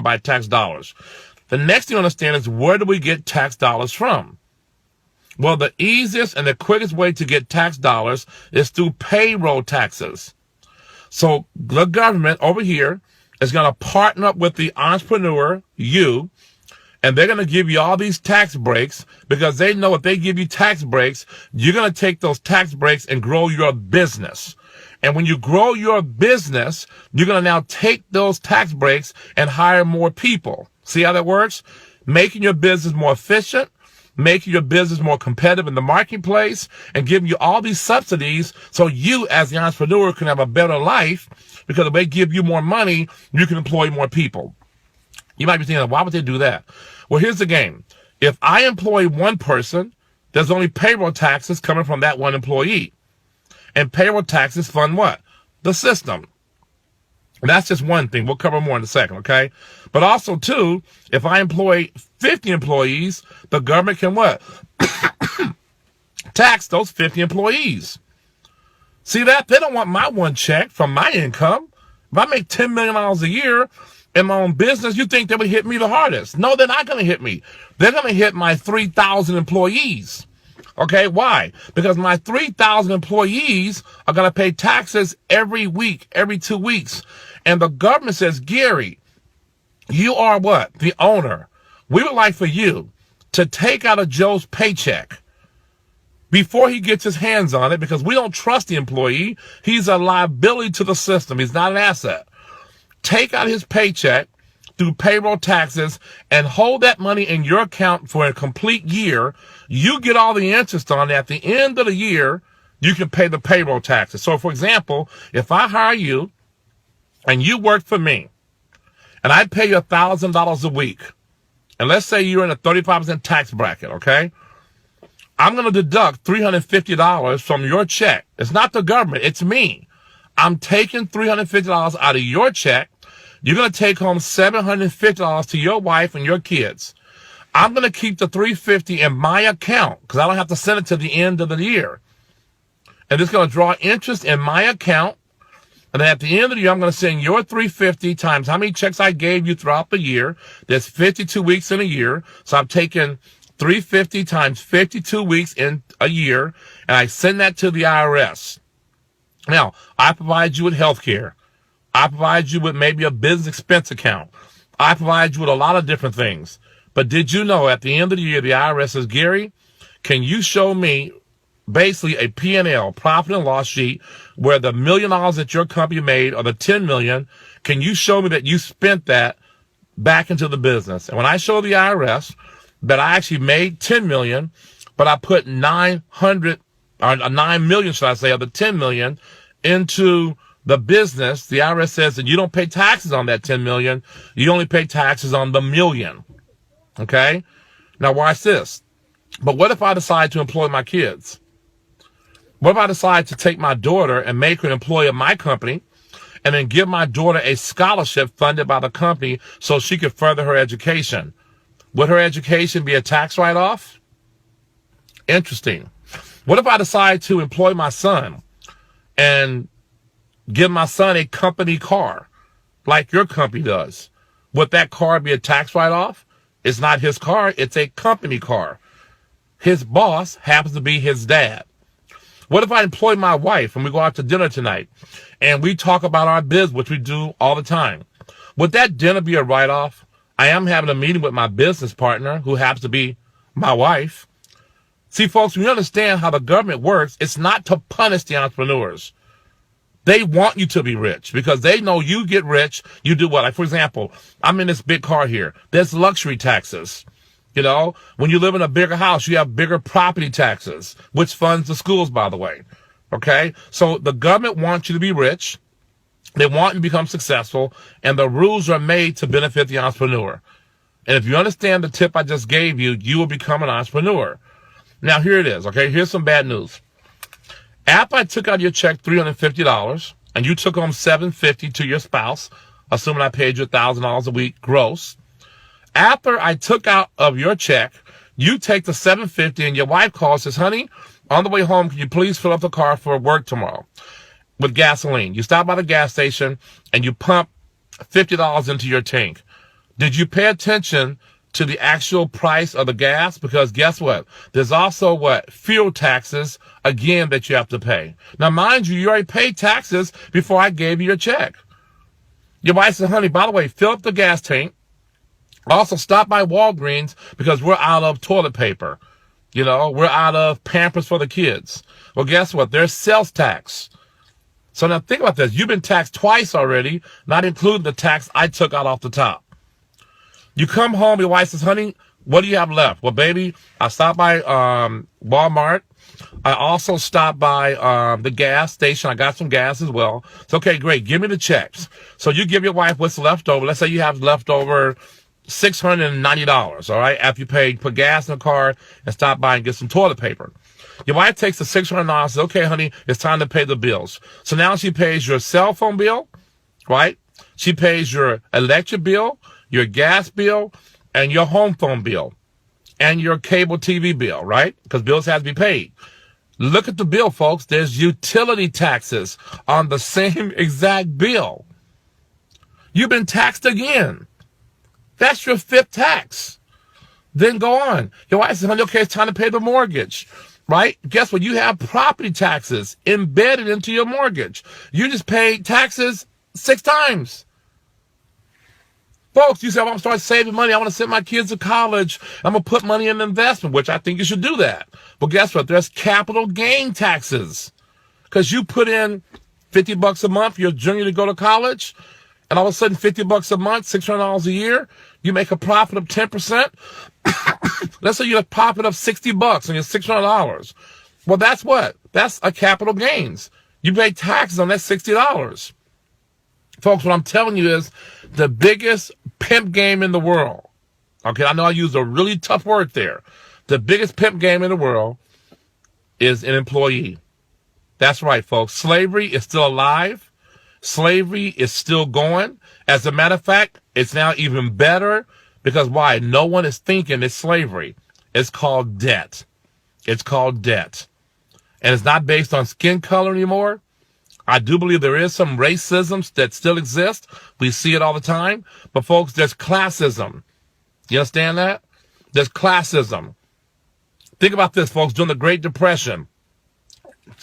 by tax dollars. The next thing to understand is, where do we get tax dollars from? Well, the easiest and the quickest way to get tax dollars is through payroll taxes. So the government over here is going to partner up with the entrepreneur, you, and they're going to give you all these tax breaks, because they know if they give you tax breaks, you're going to take those tax breaks and grow your business. And when you grow your business, you're going to now take those tax breaks and hire more people. See how that works? Making your business more efficient, making your business more competitive in the marketplace, and giving you all these subsidies so you as the entrepreneur can have a better life, because if they give you more money, you can employ more people. You might be thinking, why would they do that? Well, here's the game. If I employ one person, there's only payroll taxes coming from that one employee. And payroll taxes fund what? The system. And that's just one thing. We'll cover more in a second, okay? But also, too, if I employ 50 employees, the government can what? Tax those 50 employees. See that? They don't want my one check from my income. If I make $10 million a year in my own business, you think they would hit me the hardest? No, they're not going to hit me. They're going to hit my 3,000 employees. Okay, why? Because my 3,000 employees are going to pay taxes every week, every 2 weeks. And the government says, Gary, you are what? The owner. We would like for you to take out of Joe's paycheck before he gets his hands on it, because we don't trust the employee. He's a liability to the system. He's not an asset. Take out his paycheck through payroll taxes and hold that money in your account for a complete year. You get all the interest on it. At the end of the year, you can pay the payroll taxes. So, for example, if I hire you and you work for me and I pay you $1,000 a week, and let's say you're in a 35% tax bracket, okay? I'm going to deduct $350 from your check. It's not the government. It's me. I'm taking $350 out of your check. You're going to take home $750 to your wife and your kids. I'm going to keep the $350 in my account because I don't have to send it to the end of the year. And it's going to draw interest in my account. And then at the end of the year, I'm going to send your $350 times how many checks I gave you throughout the year. There's 52 weeks in a year. So I'm taking $350 times 52 weeks in a year, and I send that to the IRS. Now, I provide you with health care. I provide you with maybe a business expense account. I provide you with a lot of different things. But did you know at the end of the year, the IRS says, Gary, can you show me basically a P&L, profit and loss sheet, where the $1 million that your company made or the $10 million, can you show me that you spent that back into the business? And when I show the IRS that I actually made $10 million, but I put 900 or 9 million, should I say, of the 10 million into the business, the IRS says that you don't pay taxes on that 10 million. You only pay taxes on the million. Okay? Now watch this. But what if I decide to employ my kids? What if I decide to take my daughter and make her an employee of my company, and then give my daughter a scholarship funded by the company so she could further her education? Would her education be a tax write-off? Interesting. What if I decide to employ my son and give my son a company car like your company does? Would that car be a tax write-off? It's not his car. It's a company car. His boss happens to be his dad. What if I employ my wife and we go out to dinner tonight and we talk about our biz, which we do all the time? Would that dinner be a write-off? I am having a meeting with my business partner, who happens to be my wife. See, folks, when you understand how the government works, it's not to punish the entrepreneurs. They want you to be rich because they know you get rich, you do what? Like, for example, I'm in this big car here. There's luxury taxes. You know, when you live in a bigger house, you have bigger property taxes, which funds the schools, by the way. Okay? So the government wants you to be rich. They want you to become successful, and the rules are made to benefit the entrepreneur. And if you understand the tip I just gave you, you will become an entrepreneur. Now, here it is, okay? Here's some bad news. After I took out your check $350, and you took home $750 to your spouse, assuming I paid you $1,000 a week gross, after I took out of your check, you take the $750, and your wife calls and says, honey, on the way home, can you please fill up the car for work tomorrow with gasoline? You stop by the gas station, and you pump $50 into your tank. Did you pay attention to the actual price of the gas? Because guess what? There's also fuel taxes, again, that you have to pay. Now, mind you, you already paid taxes before I gave you your check. Your wife said, honey, by the way, fill up the gas tank. Also, stop by Walgreens because we're out of toilet paper. We're out of Pampers for the kids. Well, guess what? There's sales tax. So now think about this. You've been taxed twice already, not including the tax I took out off the top. You come home, your wife says, honey, what do you have left? Well, baby, I stopped by Walmart. I also stopped by the gas station. I got some gas as well. So, okay, great. Give me the checks. So you give your wife what's left over. Let's say you have left over $690, all right, after you put gas in the car and stop by and get some toilet paper. Your wife takes the $600 and says, okay, honey, it's time to pay the bills. So now she pays your cell phone bill, right? She pays your electric bill, your gas bill, and your home phone bill, and your cable TV bill, right? Because bills have to be paid. Look at the bill, folks. There's utility taxes on the same exact bill. You've been taxed again. That's your fifth tax. Then go on. Your wife says, honey, okay, it's time to pay the mortgage, right? Guess what? You have property taxes embedded into your mortgage. You just paid taxes 6 times. Folks, you say, well, I'm starting saving money. I want to send my kids to college. I'm going to put money in investment, which I think you should do that. But guess what? There's capital gain taxes. Because you put in $50 a month for your junior to go to college, and all of a sudden $50 a month, $600 a year, you make a profit of 10%. Let's say you have a profit of $60 on your $600. Well, that's what? That's a capital gains. You pay taxes on that $60. Folks, what I'm telling you is the biggest pimp game in the world. Okay, I know I used a really tough word there. The biggest pimp game in the world is an employee. That's right, folks. Slavery is still alive. Slavery is still going. As a matter of fact, it's now even better because why? No one is thinking it's slavery. It's called debt. It's called debt. And it's not based on skin color anymore. I do believe there is some racism that still exists. We see it all the time. But folks, there's classism. You understand that? There's classism. Think about this, folks. During the Great Depression,